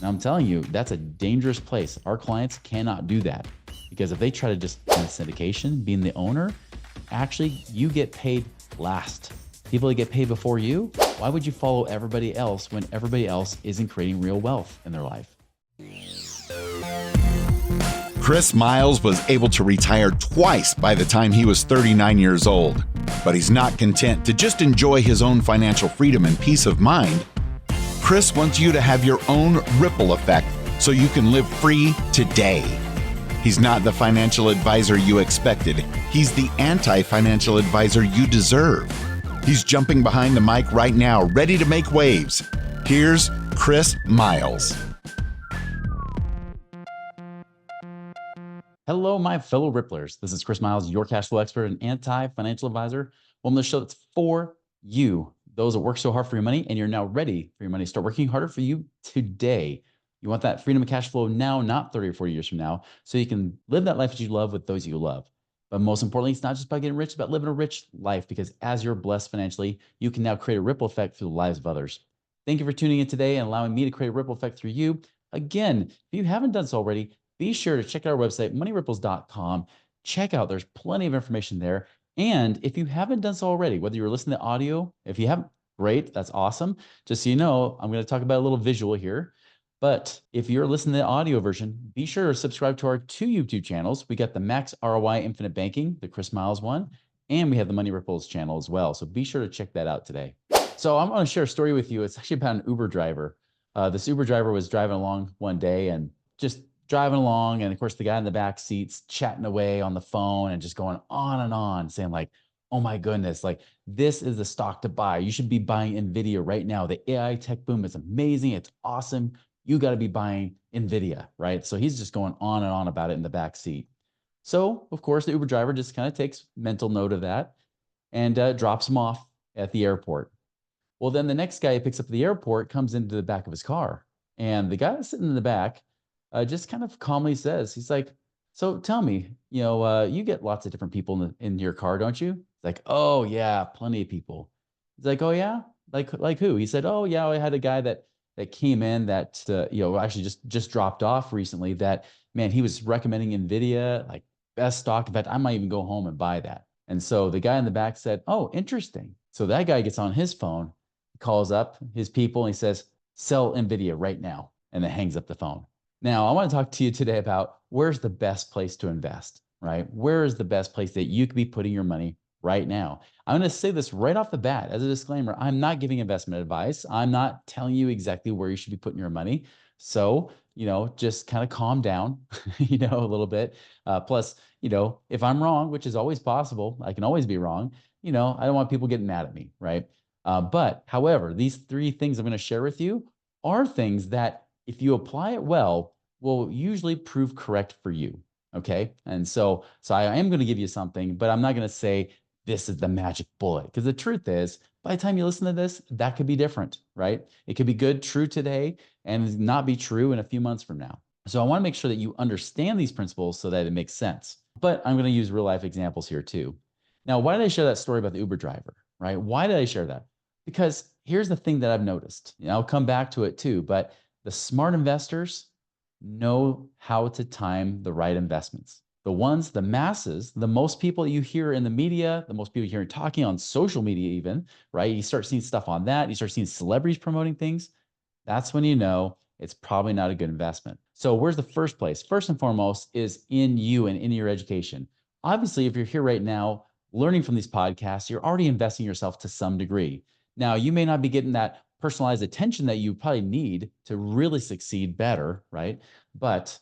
And I'm telling you, that's a dangerous place. Our clients cannot do that because if they try to just do syndication, being the owner, actually you get paid last. People that get paid before you, why would you follow everybody else when everybody else isn't creating real wealth in their life? Chris Miles was able to retire twice by the time he was 39 years old. But he's not content to just enjoy his own financial freedom and peace of mind. Chris wants you to have your own ripple effect so you can live free today. He's not the financial advisor you expected. He's the anti-financial advisor you deserve. He's jumping behind the mic right now, ready to make waves. Here's Chris Miles. Hello, my fellow Ripplers. This is Chris Miles, your cash flow expert and anti-financial advisor. Welcome to the show that's for you, those that work so hard for your money, and you're now ready for your money to start working harder for you today. You want that freedom of cash flow now, not 30 or 40 years from now, so you can live that life that you love with those you love. But most importantly, it's not just about getting rich, it's about living a rich life, because as you're blessed financially, you can now create a ripple effect through the lives of others. Thank you for tuning in today and allowing me to create a ripple effect through you. Again, if you haven't done so already, be sure to check out our website, moneyripples.com. Check out, there's plenty of information there. And if you haven't done so already, whether you're listening to audio, if you haven't, great, that's awesome. Just so you know, I'm going to talk about a little visual here. But if you're listening to the audio version, be sure to subscribe to our two YouTube channels. We got the Max ROI Infinite Banking, the Chris Miles one, and we have the Money Ripples channel as well. So be sure to check that out today. So I'm going to share a story with you. It's actually about an Uber driver. This Uber driver was driving along one day and just driving along. And of course, the guy in the back seat's chatting away on the phone and just going on and on, saying like, oh my goodness, like this is the stock to buy. You should be buying NVIDIA right now. The AI tech boom is amazing. It's awesome. You got to be buying NVIDIA, right? So he's just going on and on about it in the back seat. So of course, the Uber driver just kind of takes mental note of that and drops him off at the airport. Well, then the next guy he picks up at the airport comes into the back of his car. And the guy sitting in the back just kind of calmly says, he's like, so tell me, you get lots of different people in your car, don't you? It's like, oh yeah, plenty of people. He's like, oh yeah, like who? He said, oh yeah, I had a guy that came in that actually just dropped off recently. That man, he was recommending NVIDIA like best stock. In fact, I might even go home and buy that. And so the guy in the back said, oh, interesting. So that guy gets on his phone, calls up his people, and he says, sell NVIDIA right now, and then hangs up the phone. Now, I want to talk to you today about where's the best place to invest, right? Where is the best place that you could be putting your money right now? I'm going to say this right off the bat as a disclaimer. I'm not giving investment advice. I'm not telling you exactly where you should be putting your money. So, just kind of calm down, a little bit. Plus, if I'm wrong, which is always possible, I can always be wrong. I don't want people getting mad at me, right? But however, these three things I'm going to share with you are things that if you apply it well, will usually prove correct for you. Okay. And so I am going to give you something, but I'm not going to say this is the magic bullet, because the truth is, by the time you listen to this, that could be different, right? It could be good, true today, and not be true in a few months from now. So I want to make sure that you understand these principles so that it makes sense. But I'm going to use real life examples here too. Now, why did I share that story about the Uber driver, right? Why did I share that? Because here's the thing that I've noticed. I'll come back to it too, but the smart investors know how to time the right investments. The masses, the most people you hear in the media, the most people you hear talking on social media even, right? You start seeing stuff on that. You start seeing celebrities promoting things. That's when you know it's probably not a good investment. So where's the first place? First and foremost is in you and in your education. Obviously, if you're here right now learning from these podcasts, you're already investing yourself to some degree. Now, you may not be getting that personalized attention that you probably need to really succeed better, right? But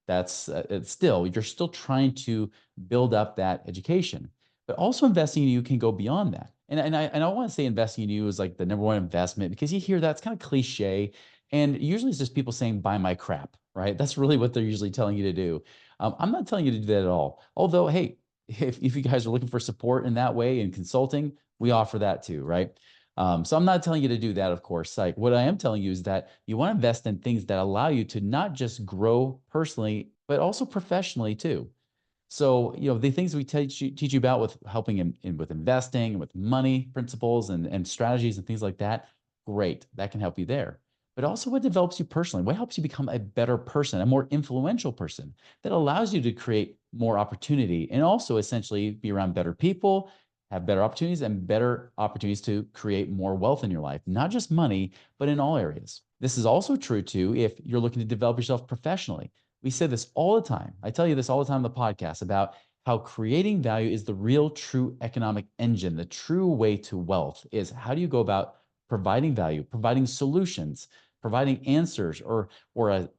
it's still, you're still trying to build up that education. But also investing in you can go beyond that. And I don't want to say investing in you is like the number one investment, because you hear that's kind of cliche. And usually it's just people saying, buy my crap, right? That's really what they're usually telling you to do. I'm not telling you to do that at all. Although, hey, if you guys are looking for support in that way in consulting, we offer that too, right? So I'm not telling you to do that, of course. Like, what I am telling you is that you want to invest in things that allow you to not just grow personally, but also professionally too. So, the things we teach you about with helping with investing and with money principles and strategies and things like that, great. That can help you there. but also what develops you personally, what helps you become a better person, a more influential person that allows you to create more opportunity and also essentially be around better people, have better opportunities and better opportunities to create more wealth in your life, not just money, but in all areas. This is also true too if you're looking to develop yourself professionally. We say this all the time. I tell you this all the time on the podcast about how creating value is the real true economic engine. The true way to wealth is how do you go about providing value, providing solutions, providing answers, or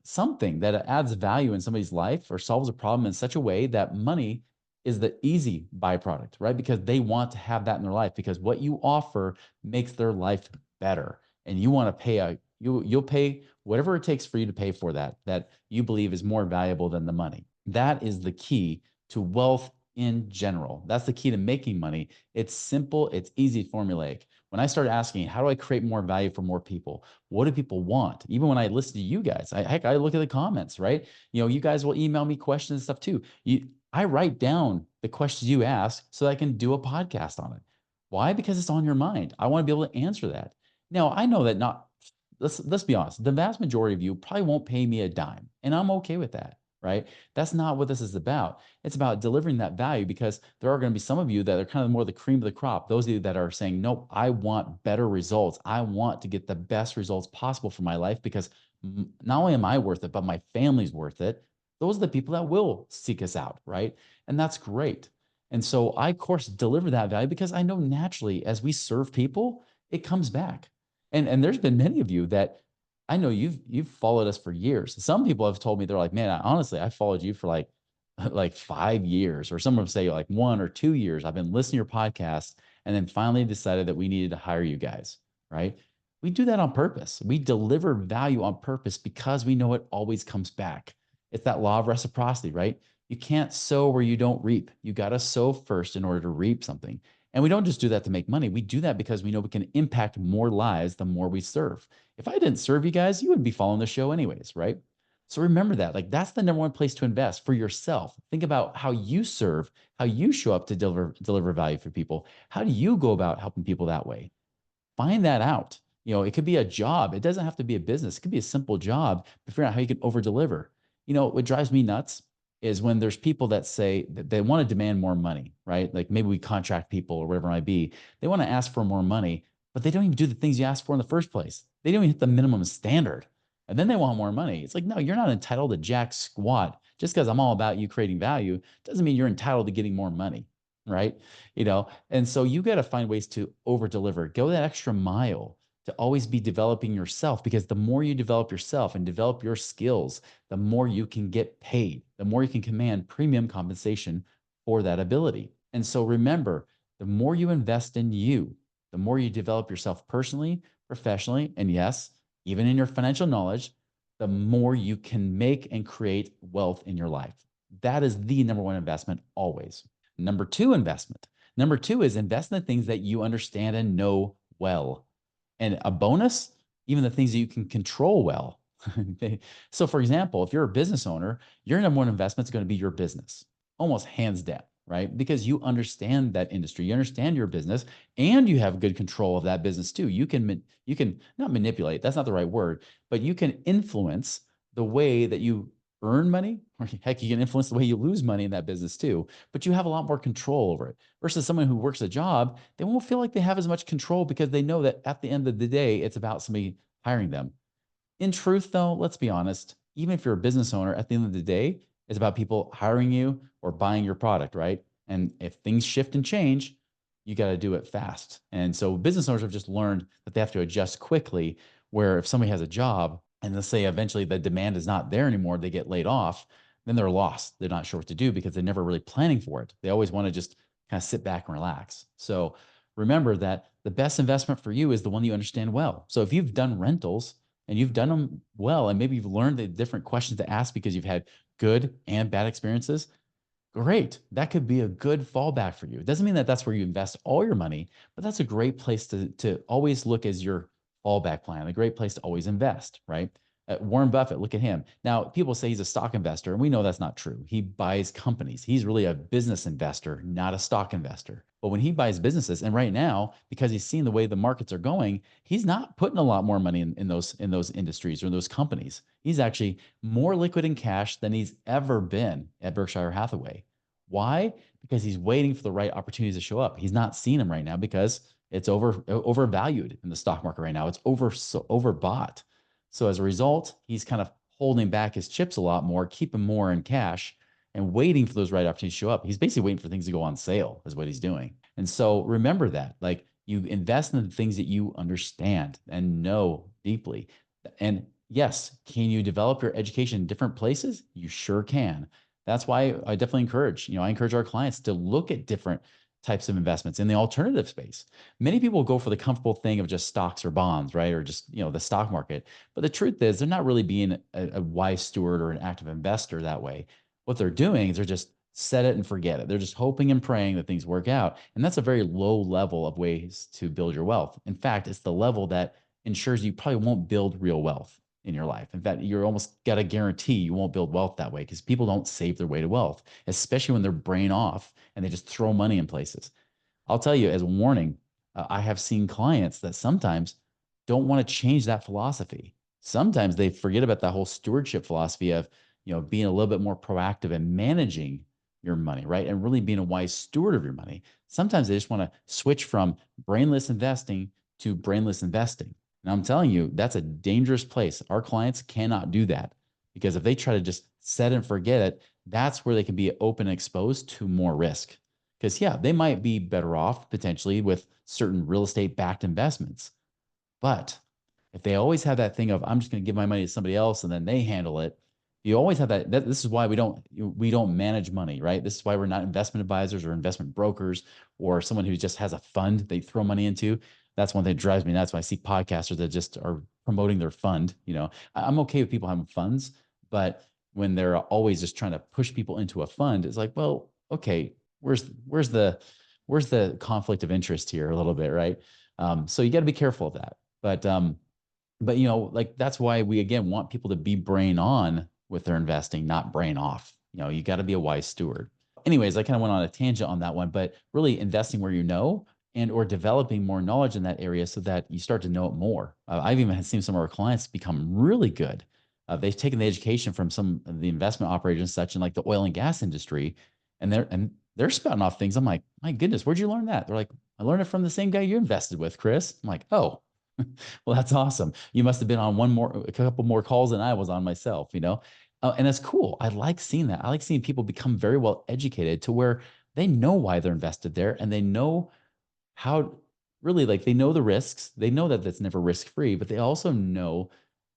something that adds value in somebody's life or solves a problem in such a way that money is the easy byproduct, right? Because they want to have that in their life because what you offer makes their life better. And you want to pay you'll pay whatever it takes for you to pay for that you believe is more valuable than the money. That is the key to wealth in general. That's the key to making money. It's simple, it's easy, formulaic. When I started asking, how do I create more value for more people? What do people want? Even when I listen to you guys, I look at the comments, right? You guys will email me questions and stuff too. I write down the questions you ask so that I can do a podcast on it. Why? Because it's on your mind. I want to be able to answer that. Now, I know that not, let's be honest, the vast majority of you probably won't pay me a dime, and I'm okay with that, right? That's not what this is about. It's about delivering that value because there are going to be some of you that are kind of more the cream of the crop. Those of you that are saying, nope, I want better results. I want to get the best results possible for my life because not only am I worth it, but my family's worth it. Those are the people that will seek us out, right? And that's great. And so I, of course, deliver that value because I know naturally as we serve people, it comes back. And there's been many of you that I know you've followed us for years. Some people have told me they're like, man, honestly, I followed you for like like 5 years, or some of them say like 1 or 2 years. I've been listening to your podcast and then finally decided that we needed to hire you guys, right? We do that on purpose. We deliver value on purpose because we know it always comes back. It's that law of reciprocity, right? You can't sow where you don't reap. You got to sow first in order to reap something. And we don't just do that to make money. We do that because we know we can impact more lives the more we serve. If I didn't serve you guys, you wouldn't be following the show anyways, right? So remember that. Like that's the number one place to invest for yourself. Think about how you serve, how you show up to deliver value for people. How do you go about helping people that way? Find that out. It could be a job. It doesn't have to be a business. It could be a simple job, but figure out how you can over deliver. What drives me nuts is when there's people that say that they want to demand more money, right? Like maybe we contract people or whatever it might be. They want to ask for more money, but they don't even do the things you asked for in the first place. They don't even hit the minimum standard. And then they want more money. It's like, no, you're not entitled to jack squat. Just because I'm all about you creating value doesn't mean you're entitled to getting more money, right? And so you got to find ways to over deliver, go that extra mile to always be developing yourself, because the more you develop yourself and develop your skills, the more you can get paid, the more you can command premium compensation for that ability. And so remember, the more you invest in you, the more you develop yourself personally, professionally, and yes, even in your financial knowledge, the more you can make and create wealth in your life. That is the number one investment always. Number two investment. Number two is invest in the things that you understand and know well. And a bonus, even the things that you can control well. So for example, if you're a business owner, your number one investment is going to be your business, almost hands down, right? Because you understand that industry, you understand your business, and you have good control of that business too. You can not manipulate, that's not the right word, but you can influence the way that you earn money, or heck, you can influence the way you lose money in that business too, but you have a lot more control over it versus someone who works a job. They won't feel like they have as much control because they know that at the end of the day, it's about somebody hiring them. In truth, though, let's be honest, even if you're a business owner, at the end of the day, it's about people hiring you or buying your product, right? And if things shift and change, you got to do it fast. And so business owners have just learned that they have to adjust quickly, where if somebody has a job and let's say eventually the demand is not there anymore, they get laid off, then they're lost. They're not sure what to do because they're never really planning for it. They always want to just kind of sit back and relax. So remember that the best investment for you is the one you understand well. So if you've done rentals and you've done them well, and maybe you've learned the different questions to ask because you've had good and bad experiences, great. That could be a good fallback for you. It doesn't mean that that's where you invest all your money, but that's a great place to always look as your fallback plan, a great place to always invest, right? Warren Buffett, look at him. Now, people say he's a stock investor, and we know that's not true. He buys companies. He's really a business investor, not a stock investor. But when he buys businesses, and right now, because he's seen the way the markets are going, he's not putting a lot more money in those industries or those companies. He's actually more liquid in cash than he's ever been at Berkshire Hathaway. Why? Because he's waiting for the right opportunities to show up. He's not seeing them right now because it's overvalued in the stock market right now. It's overbought. So as a result, he's kind of holding back his chips a lot more, keeping more in cash and waiting for those right opportunities to show up. He's basically waiting for things to go on sale is what he's doing. And so remember that, like, you invest in the things that you understand and know deeply. And yes, can you develop your education in different places? You sure can. That's why I definitely I encourage our clients to look at different types of investments in the alternative space. Many people go for the comfortable thing of just stocks or bonds, right? Or just, the stock market. But the truth is they're not really being a wise steward or an active investor that way. What they're doing is they're just set it and forget it. They're just hoping and praying that things work out. And that's a very low level of ways to build your wealth. In fact, it's the level that ensures you probably won't build real wealth in your life. In fact, you're almost got to guarantee you won't build wealth that way because people don't save their way to wealth, especially when they're brain off and they just throw money in places. I'll tell you as a warning, I have seen clients that sometimes don't want to change that philosophy. Sometimes they forget about that whole stewardship philosophy of, being a little bit more proactive and managing your money, right? And really being a wise steward of your money. Sometimes they just want to switch from brainless investing to brainless investing. And I'm telling you, that's a dangerous place. Our clients cannot do that because if they try to just set and forget it, that's where they can be open and exposed to more risk. Because, yeah, they might be better off potentially with certain real estate backed investments. But if they always have that thing of, I'm just going to give my money to somebody else and then they handle it, you always have that. This is why we don't manage money, right? This is why we're not investment advisors or investment brokers or someone who just has a fund they throw money into. That's one thing that drives me nuts when I see podcasters that just are promoting their fund. I'm okay with people having funds, but when they're always just trying to push people into a fund, it's like, well, okay, where's the conflict of interest here a little bit, right? So you got to be careful of that. But like that's why we again want people to be brain on with their investing, not brain off. You got to be a wise steward. Anyways, I kind of went on a tangent on that one, but really investing where you know and or developing more knowledge in that area so that you start to know it more. I've even seen some of our clients become really good. They've taken the education from some of the investment operators and such in like the oil and gas industry, and they're spouting off things. I'm like, my goodness, where'd you learn that? They're like, I learned it from the same guy you invested with, Chris. I'm like, oh, well, that's awesome. You must have been on a couple more calls than I was on myself. And that's cool. I like seeing that. I like seeing people become very well educated to where they know why they're invested there and they know how really like they know the risks. They know that that's never risk free, but they also know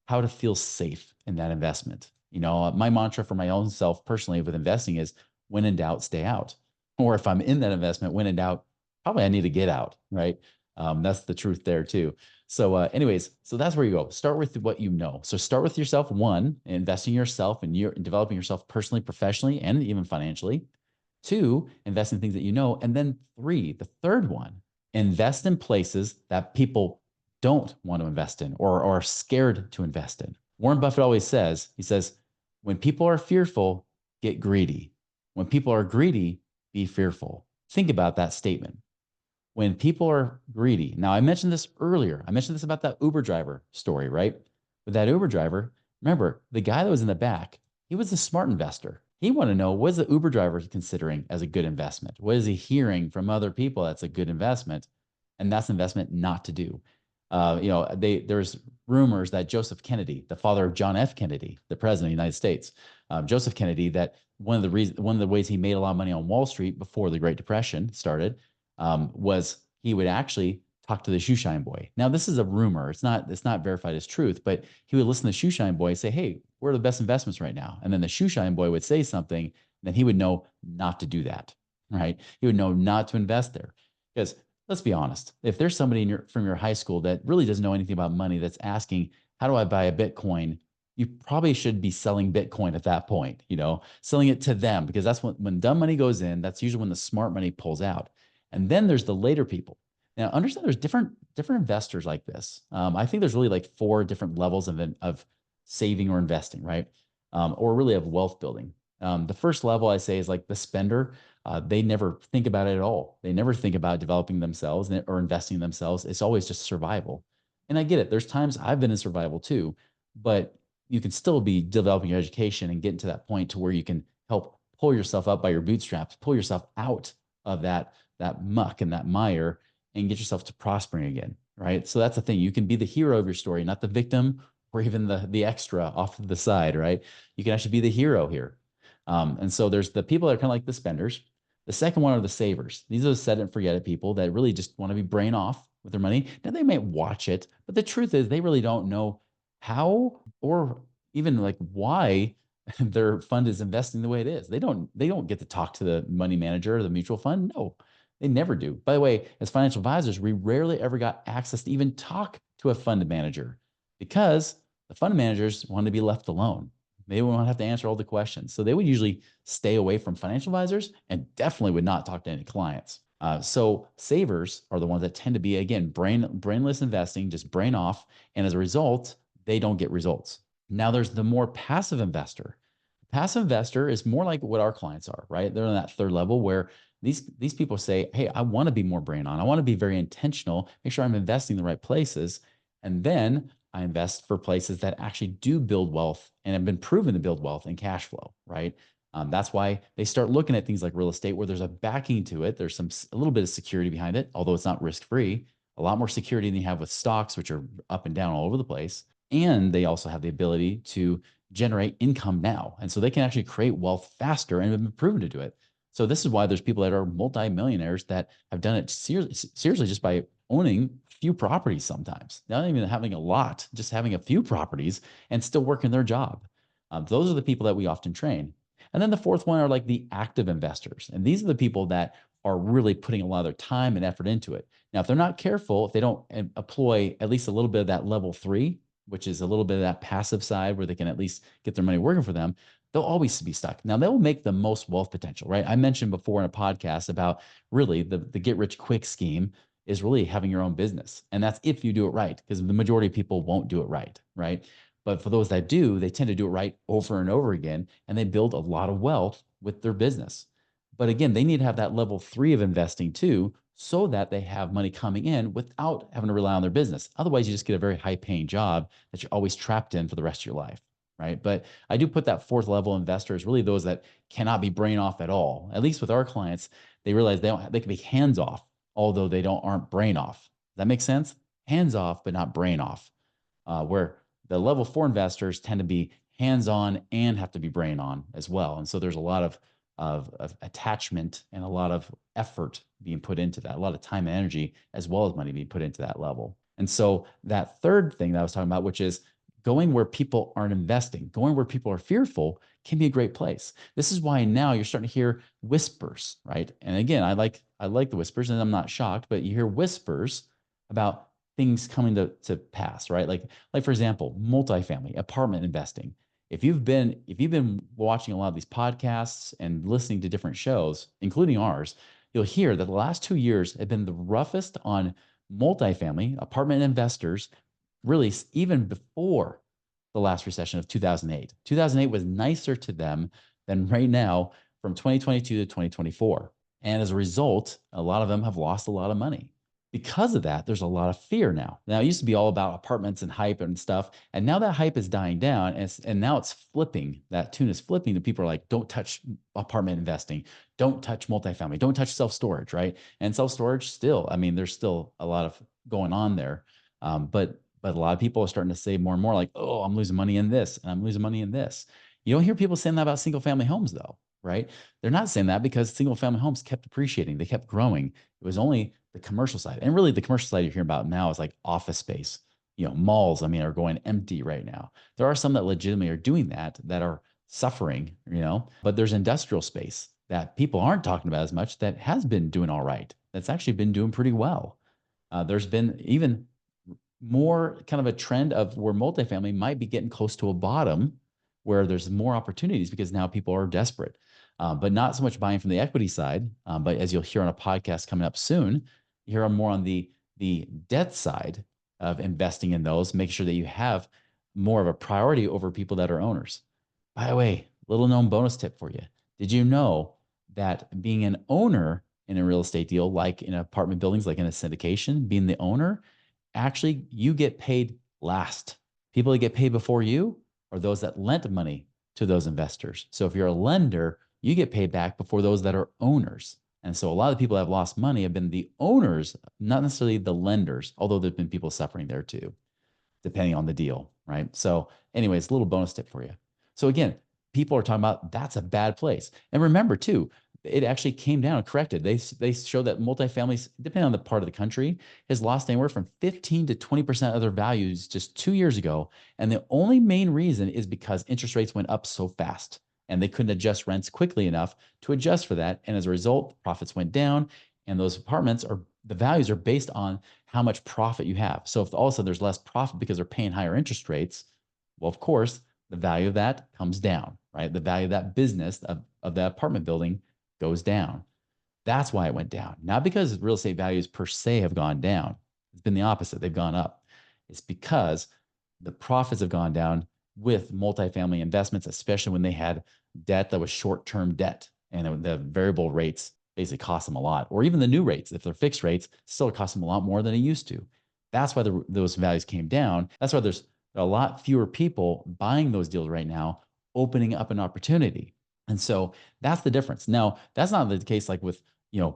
how to feel safe in that investment. My mantra for my own self personally with investing is when in doubt, stay out. Or if I'm in that investment, when in doubt, probably I need to get out, right? That's the truth there too. So anyways, so that's where you go. Start with what you know. So start with yourself, one, investing in yourself and you're developing yourself personally, professionally, and even financially. Two, invest in things that you know. And then three, the third one, invest in places that people don't want to invest in or are scared to invest in. Warren Buffett always says, he says, when people are fearful, get greedy. When people are greedy, be fearful. Think about that statement. When people are greedy. Now, I mentioned this earlier. I mentioned this about that Uber driver story, right? With that Uber driver, remember, the guy that was in the back, he was a smart investor. He wanted to know, what is the Uber driver considering as a good investment? What is he hearing from other people that's a good investment? And that's an investment not to do. There's rumors that Joseph Kennedy, the father of John F. Kennedy, the president of the United States, Joseph Kennedy, that one of the ways he made a lot of money on Wall Street before the Great Depression started was he would actually talk to the shoeshine boy. Now, this is a rumor. It's not verified as truth, but he would listen to the shoeshine boy and say, hey, where are the best investments right now? And then the shoeshine boy would say something, and then he would know not to do that, right? He would know not to invest there. Because let's be honest, if there's somebody from your high school that really doesn't know anything about money that's asking, how do I buy a Bitcoin? You probably should be selling Bitcoin at that point, selling it to them, because that's when dumb money goes in, that's usually when the smart money pulls out. And then there's the later people. Now, understand there's different investors like this. I think there's really like four different levels of saving or investing, right? Or really of wealth building. The first level I say is like the spender. They never think about it at all. They never think about developing themselves or investing in themselves. It's always just survival. And I get it. There's times I've been in survival too, but you can still be developing your education and getting to that point to where you can help pull yourself up by your bootstraps, pull yourself out of that muck and that mire and get yourself to prospering again, right? So that's the thing. You can be the hero of your story, not the victim or even the extra off to the side, right? You can actually be the hero here. And so there's the people that are kind of like the spenders. The second one are the savers. These are the set and forget it people that really just want to be brain off with their money. Now they might watch it, but the truth is they really don't know how or even like why their fund is investing the way it is. They don't get to talk to the money manager or the mutual fund. No, they never do. By the way, as financial advisors, we rarely ever got access to even talk to a fund manager because the fund managers want to be left alone. They won't have to answer all the questions. So they would usually stay away from financial advisors and definitely would not talk to any clients. So savers are the ones that tend to be, again, brainless investing, just brain off. And as a result, they don't get results. Now there's the more passive investor. Passive investor is more like what our clients are, right? They're on that third level where these people say, hey, I want to be more brain on. I want to be very intentional, make sure I'm investing in the right places. And then I invest for places that actually do build wealth and have been proven to build wealth and cash flow, right? That's why they start looking at things like real estate where there's a backing to it. There's a little bit of security behind it, although it's not risk-free, a lot more security than you have with stocks, which are up and down all over the place. And they also have the ability to generate income now. And so they can actually create wealth faster and have been proven to do it. So this is why there's people that are multimillionaires that have done it seriously just by owning few properties sometimes, not even having a lot, just having a few properties and still working their job. Those are the people that we often train. And then the fourth one are like the active investors. And these are the people that are really putting a lot of their time and effort into it. Now, if they're not careful, if they don't employ at least a little bit of that level 3, which is a little bit of that passive side where they can at least get their money working for them, they'll always be stuck. Now, they'll make the most wealth potential, right? I mentioned before in a podcast about really the get rich quick scheme is really having your own business. And that's if you do it right, because the majority of people won't do it right, right? But for those that do, they tend to do it right over and over again, and they build a lot of wealth with their business. But again, they need to have that level 3 of investing too, so that they have money coming in without having to rely on their business. Otherwise, you just get a very high paying job that you're always trapped in for the rest of your life, right? But I do put that fourth level investors, really those that cannot be brain off at all. At least with our clients, they realize they can be hands off, although they aren't brain off. Does that make sense? Hands off, but not brain off. Where the level 4 investors tend to be hands on and have to be brain on as well. And so there's a lot of attachment and a lot of effort being put into that, a lot of time and energy, as well as money being put into that level. And so that third thing that I was talking about, which is going where people aren't investing, going where people are fearful, can be a great place. This is why now you're starting to hear whispers, right? And again, I like the whispers, and I'm not shocked, but you hear whispers about things coming to pass, right? Like for example, multifamily apartment investing. If you've been watching a lot of these podcasts and listening to different shows, including ours, you'll hear that the last 2 years have been the roughest on multifamily apartment investors, really even before the last recession of 2008. 2008 was nicer to them than right now from 2022 to 2024. And as a result, a lot of them have lost a lot of money. Because of that, there's a lot of fear now. Now, it used to be all about apartments and hype and stuff. And now that hype is dying down, and now it's flipping. That tune is flipping. And people are like, don't touch apartment investing. Don't touch multifamily. Don't touch self-storage, right? And self-storage still, I mean, there's still a lot of going on there. But a lot of people are starting to say more and more like, oh, I'm losing money in this and I'm losing money in this. You don't hear people saying that about single family homes though, right? They're not saying that because single family homes kept appreciating. They kept growing. It was only the commercial side. And really the commercial side you're hearing about now is like office space. Malls, I mean, are going empty right now. There are some that legitimately are doing that are suffering, but there's industrial space that people aren't talking about as much that has been doing all right. That's actually been doing pretty well. There's been even more kind of a trend of where multifamily might be getting close to a bottom where there's more opportunities because now people are desperate, but not so much buying from the equity side. But as you'll hear on a podcast coming up soon, you hear more on the debt side of investing in those, make sure that you have more of a priority over people that are owners. By the way, little known bonus tip for you. Did you know that being an owner in a real estate deal, like in apartment buildings, like in a syndication, being the owner, actually you get paid last. People that get paid before you are those that lent money to those investors. So if you're a lender, you get paid back before those that are owners. And so a lot of the people that have lost money have been the owners, not necessarily the lenders, although there's been people suffering there too, depending on the deal, right? So, anyways, a little bonus tip for you. So again, people are talking about that's a bad place. And remember too, it actually came down and corrected. They show that multifamilies, depending on the part of the country, has lost anywhere from 15 to 20% of their values just 2 years ago. And the only main reason is because interest rates went up so fast and they couldn't adjust rents quickly enough to adjust for that. And as a result, profits went down. And those apartments are the values are based on how much profit you have. So if all of a sudden there's less profit because they're paying higher interest rates, well, of course, the value of that comes down, right? The value of that business of that apartment building goes down. That's why it went down. Not because real estate values per se have gone down. It's been the opposite. They've gone up. It's because the profits have gone down with multifamily investments, especially when they had debt that was short-term debt and the variable rates basically cost them a lot, or even the new rates, if they're fixed rates, still cost them a lot more than it used to. That's why those values came down. That's why there's a lot fewer people buying those deals right now, opening up an opportunity. And so that's the difference. Now, that's not the case like with,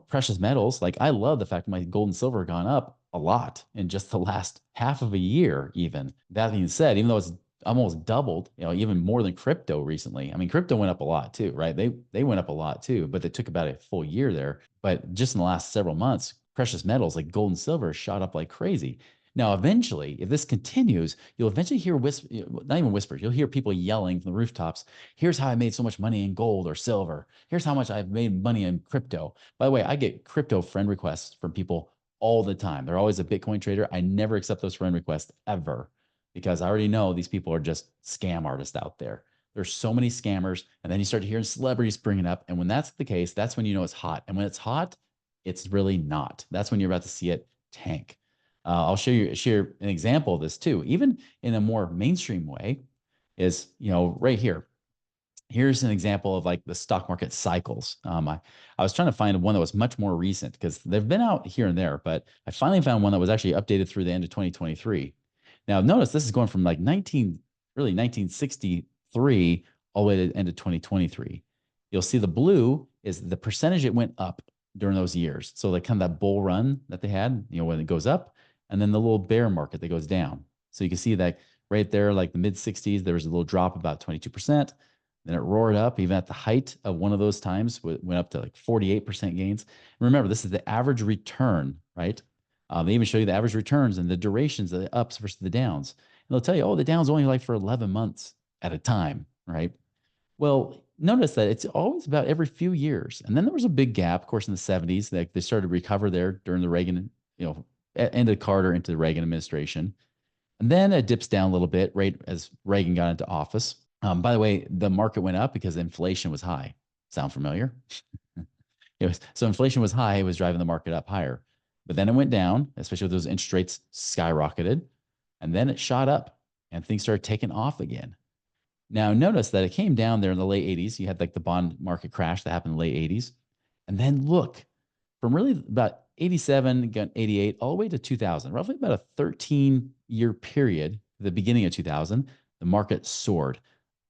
precious metals. Like I love the fact that my gold and silver have gone up a lot in just the last half of a year, even. That being said, even though it's almost doubled, even more than crypto recently. I mean, crypto went up a lot too, right? They went up a lot too, but it took about a full year there. But just in the last several months, precious metals like gold and silver shot up like crazy. Now, eventually, if this continues, you'll eventually hear not even whispers, you'll hear people yelling from the rooftops, here's how I made so much money in gold or silver. Here's how much I've made money in crypto. By the way, I get crypto friend requests from people all the time. They're always a Bitcoin trader. I never accept those friend requests ever because I already know these people are just scam artists out there. There's so many scammers. And then you start hearing celebrities bringing up. And when that's the case, that's when you know it's hot. And when it's hot, it's really not. That's when you're about to see it tank. I'll share an example of this too, even in a more mainstream way is, right here. Here's an example of like the stock market cycles. I was trying to find one that was much more recent because they've been out here and there, but I finally found one that was actually updated through the end of 2023. Now, notice this is going from like 1963 all the way to the end of 2023. You'll see the blue is the percentage it went up during those years. So like kind of that bull run that they had, when it goes up, and then the little bear market that goes down. So you can see that right there, like the mid 60s, there was a little drop about 22%. Then it roared up even at the height of one of those times, went up to like 48% gains. And remember, this is the average return, right? They even show you the average returns and the durations of the ups versus the downs. And they'll tell you, oh, the down's only like for 11 months at a time, right? Well, notice that it's always about every few years. And then there was a big gap, of course, in the 70s that they started to recover there during the Reagan, end of Carter into the Reagan administration. And then it dips down a little bit right as Reagan got into office. By the way, the market went up because inflation was high. Sound familiar? So inflation was high, it was driving the market up higher. But then it went down, especially with those interest rates skyrocketed. And then it shot up and things started taking off again. Now, notice that it came down there in the late 80s. You had like the bond market crash that happened in the late 80s. And then look, from really about 87, 88, all the way to 2000, roughly about a 13-year period, the beginning of 2000, the market soared,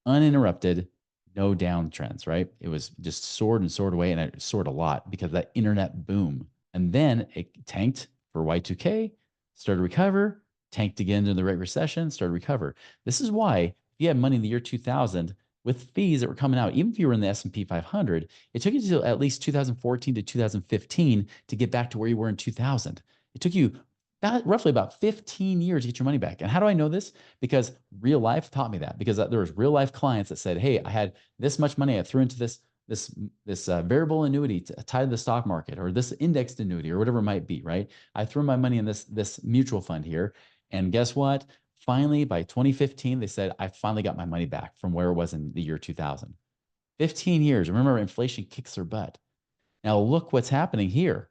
uninterrupted, no downtrends, right? It was just soared and soared away, and it soared a lot because of that internet boom. And then it tanked for Y2K, started to recover, tanked again into the Great Recession, started to recover. This is why if you had money in the year 2000 with fees that were coming out, even if you were in the S&P 500, it took you to at least 2014 to 2015 to get back to where you were in 2000. It took you roughly about 15 years to get your money back. And how do I know this? Because real life taught me that, because there was real life clients that said, hey, I had this much money I threw into this variable annuity tied to the stock market, or this indexed annuity, or whatever it might be, right? I threw my money in this mutual fund here. And guess what? Finally, by 2015, they said, I finally got my money back from where it was in the year 2000. 15 years. Remember, inflation kicks their butt. Now look what's happening here.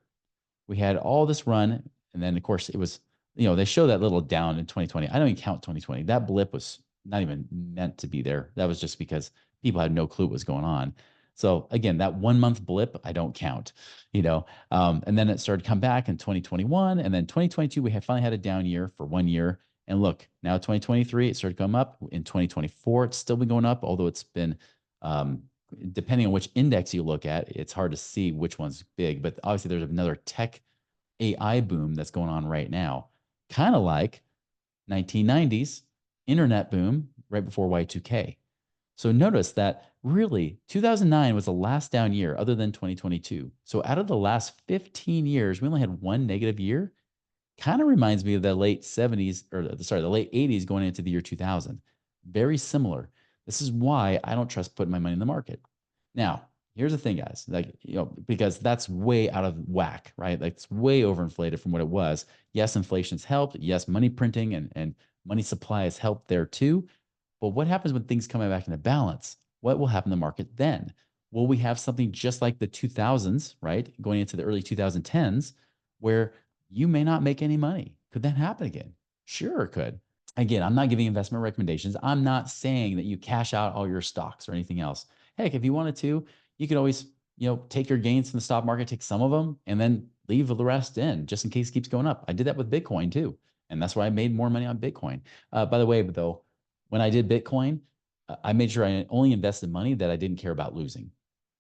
We had all this run. And then, of course, it was, they show that little down in 2020. I don't even count 2020. That blip was not even meant to be there. That was just because people had no clue what was going on. So again, that 1 month blip, I don't count, and then it started to come back in 2021. And then 2022, we had finally had a down year for 1 year. And look, now 2023, it started to come up. In 2024, it's still been going up, although it's been, depending on which index you look at, it's hard to see which one's big. But obviously, there's another tech AI boom that's going on right now, kind of like 1990s internet boom right before Y2K. So notice that really 2009 was the last down year other than 2022. So out of the last 15 years, we only had one negative year. Kind of reminds me of the late 70s, or sorry, the late 80s going into the year 2000. Very similar. This is why I don't trust putting my money in the market. Now, here's the thing, guys, because that's way out of whack, right? Like it's way overinflated from what it was. Yes, inflation's helped. Yes, money printing and money supply has helped there too. But what happens when things come back into balance? What will happen in the market then? Will we have something just like the 2000s, right? Going into the early 2010s, where you may not make any money? Could that happen again? Sure, it could. Again, I'm not giving investment recommendations. I'm not saying that you cash out all your stocks or anything else. Heck, if you wanted to, you could always, take your gains from the stock market, take some of them, and then leave the rest in just in case it keeps going up. I did that with Bitcoin too. And that's why I made more money on Bitcoin. By the way, though, when I did Bitcoin, I made sure I only invested money that I didn't care about losing.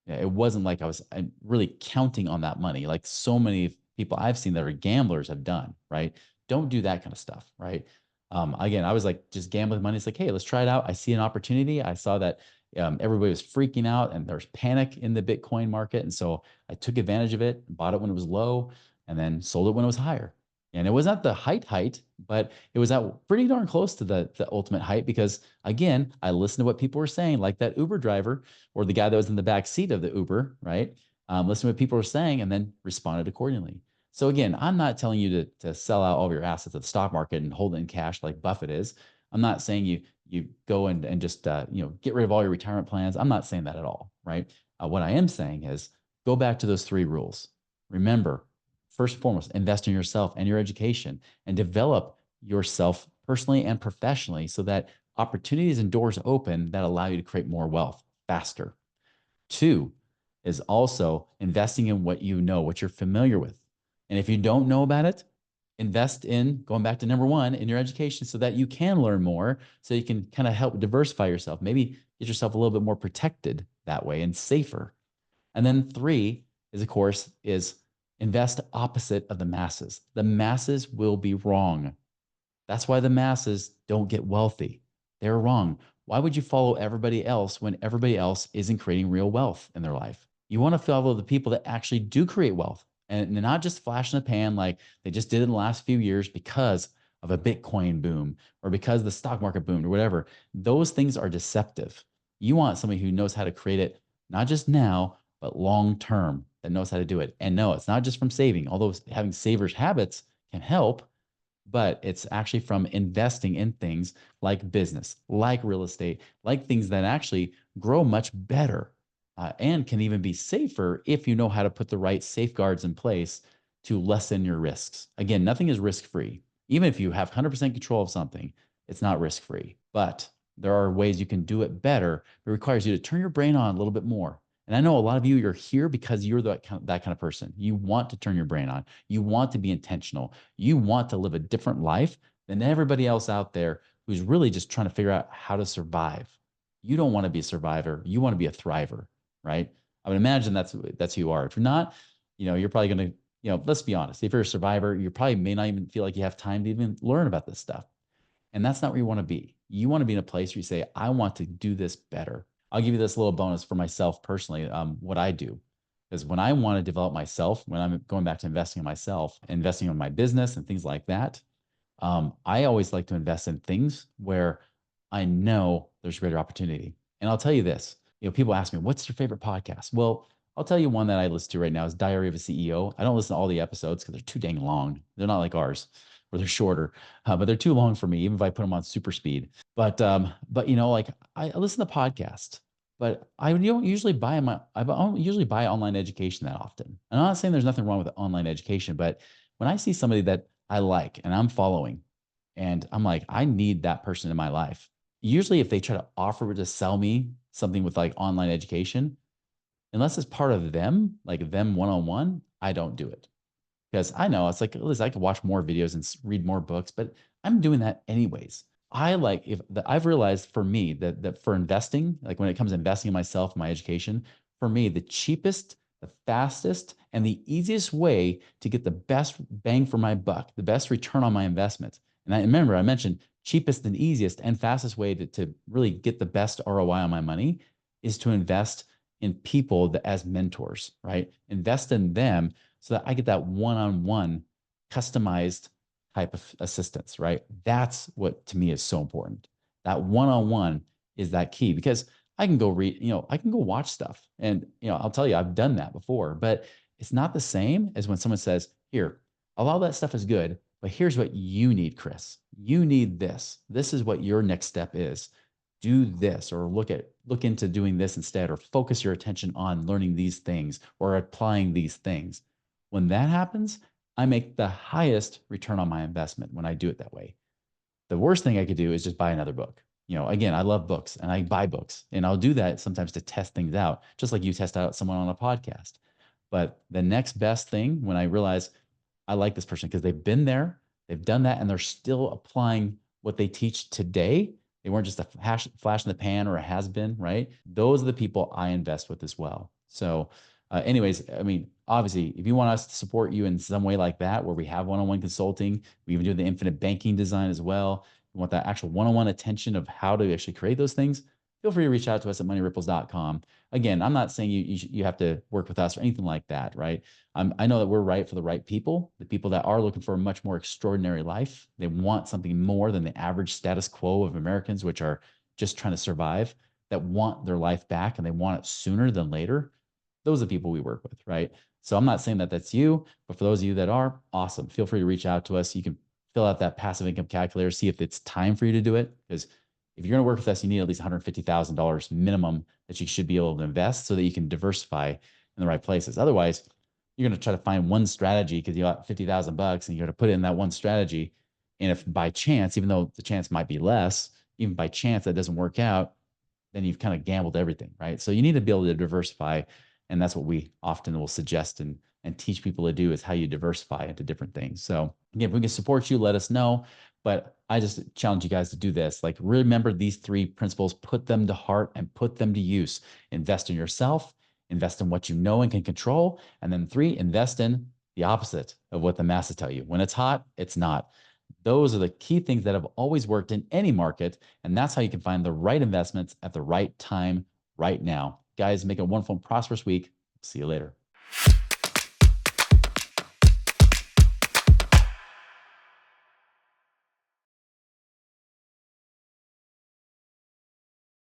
It wasn't like I'm really counting on that money, like so many people I've seen that are gamblers have done, right? Don't do that kind of stuff, right? Again, I was like just gambling money. It's like, hey, let's try it out. I see an opportunity. I saw that everybody was freaking out and there's panic in the Bitcoin market. And so I took advantage of it, bought it when it was low, and then sold it when it was higher. And it was not the height, but it was at pretty darn close to the ultimate height because, again, I listened to what people were saying, like that Uber driver or the guy that was in the back seat of the Uber, right? Listen to what people were saying and then responded accordingly. So again, I'm not telling you to sell out all of your assets at the stock market and hold it in cash like Buffett is. I'm not saying you go and just get rid of all your retirement plans. I'm not saying that at all, right? What I am saying is go back to those three rules. Remember, first and foremost, invest in yourself and your education and develop yourself personally and professionally so that opportunities and doors open that allow you to create more wealth faster. Two is also investing in what you know, what you're familiar with. And if you don't know about it, invest in, going back to number one, in your education so that you can learn more, so you can kind of help diversify yourself, maybe get yourself a little bit more protected that way and safer. And then three is, of course, is invest opposite of the masses. The masses will be wrong. That's why the masses don't get wealthy. They're wrong. Why would you follow everybody else when everybody else isn't creating real wealth in their life? You want to follow the people that actually do create wealth and not just flash in the pan like they just did in the last few years because of a Bitcoin boom or because the stock market boomed or whatever. Those things are deceptive. You want somebody who knows how to create it, not just now, but long term, that knows how to do it. And no, it's not just from saving, although having savers habits can help, but it's actually from investing in things like business, like real estate, like things that actually grow much better and can even be safer if you know how to put the right safeguards in place to lessen your risks. Again, nothing is risk free. Even if you have 100% control of something, it's not risk free. But there are ways you can do it better. It requires you to turn your brain on a little bit more. And I know a lot of you, you're here because you're that kind of person. You want to turn your brain on. You want to be intentional. You want to live a different life than everybody else out there who's really just trying to figure out how to survive. You don't want to be a survivor. You want to be a thriver, right? I would imagine that's who you are. If you're not, you're probably going to, let's be honest. If you're a survivor, you probably may not even feel like you have time to even learn about this stuff. And that's not where you want to be. You want to be in a place where you say, I want to do this better. I'll give you this little bonus for myself personally, what I do. Because when I want to develop myself, when I'm going back to investing in myself, investing in my business and things like that, I always like to invest in things where I know there's greater opportunity. And I'll tell you this, people ask me, what's your favorite podcast? Well, I'll tell you one that I listen to right now is Diary of a CEO. I don't listen to all the episodes because they're too dang long. They're not like ours, or they're shorter, but they're too long for me, even if I put them on super speed. But like I listen to podcasts, but I don't usually I don't usually buy online education that often. I'm not saying there's nothing wrong with online education, but when I see somebody that I like and I'm following, and I'm like, I need that person in my life, usually if they try to offer to sell me something with like online education, unless it's part of them, like them one-on-one, I don't do it. Because I know it's like, listen, I could watch more videos and read more books, but I'm doing that anyways. I like if I've realized for me that for investing, like when it comes to investing in myself, my education, for me, the cheapest, the fastest, and the easiest way to get the best bang for my buck, the best return on my investment. And I remember I mentioned cheapest and easiest and fastest way to really get the best ROI on my money is to invest in people that as mentors, right? Invest in them so that I get that one-on-one customized type of assistance, right? That's what to me is so important. That one-on-one is that key because I can go read, I can go watch stuff and, I'll tell you, I've done that before, but it's not the same as when someone says, here, a lot of that stuff is good, but here's what you need, Chris. You need this. This is what your next step is. Do this or look into doing this instead, or focus your attention on learning these things or applying these things. When that happens, I make the highest return on my investment when I do it that way. The worst thing I could do is just buy another book. Again, I love books and I buy books and I'll do that sometimes to test things out, just like you test out someone on a podcast. But the next best thing when I realize I like this person because they've been there, they've done that, and they're still applying what they teach today. They weren't just a flash in the pan or a has been, right? Those are the people I invest with as well. So, anyways, I mean, obviously, if you want us to support you in some way like that, where we have one-on-one consulting, we even do the infinite banking design as well. You want that actual one-on-one attention of how to actually create those things, feel free to reach out to us at moneyripples.com. Again, I'm not saying you have to work with us or anything like that, right? I know that we're right for the right people, the people that are looking for a much more extraordinary life. They want something more than the average status quo of Americans, which are just trying to survive, that want their life back and they want it sooner than later. Those are the people we work with, right? So I'm not saying that that's you, but for those of you that are, awesome. Feel free to reach out to us. You can fill out that passive income calculator, see if it's time for you to do it. Because if you're going to work with us, you need at least $150,000 minimum that you should be able to invest so that you can diversify in the right places. Otherwise, you're going to try to find one strategy because you got 50,000 bucks and you're going to put in that one strategy. And if by chance, even though the chance might be less, even by chance that doesn't work out, then you've kind of gambled everything, right? So you need to be able to diversify. And that's what we often will suggest and teach people to do is how you diversify into different things. So again, if we can support you, let us know. But I just challenge you guys to do this. Like, remember these three principles, put them to heart and put them to use. Invest in yourself, invest in what you know and can control. And then 3, invest in the opposite of what the masses tell you. When it's hot, it's not. Those are the key things that have always worked in any market. And that's how you can find the right investments at the right time right now. Guys, make a wonderful and prosperous week. See you later.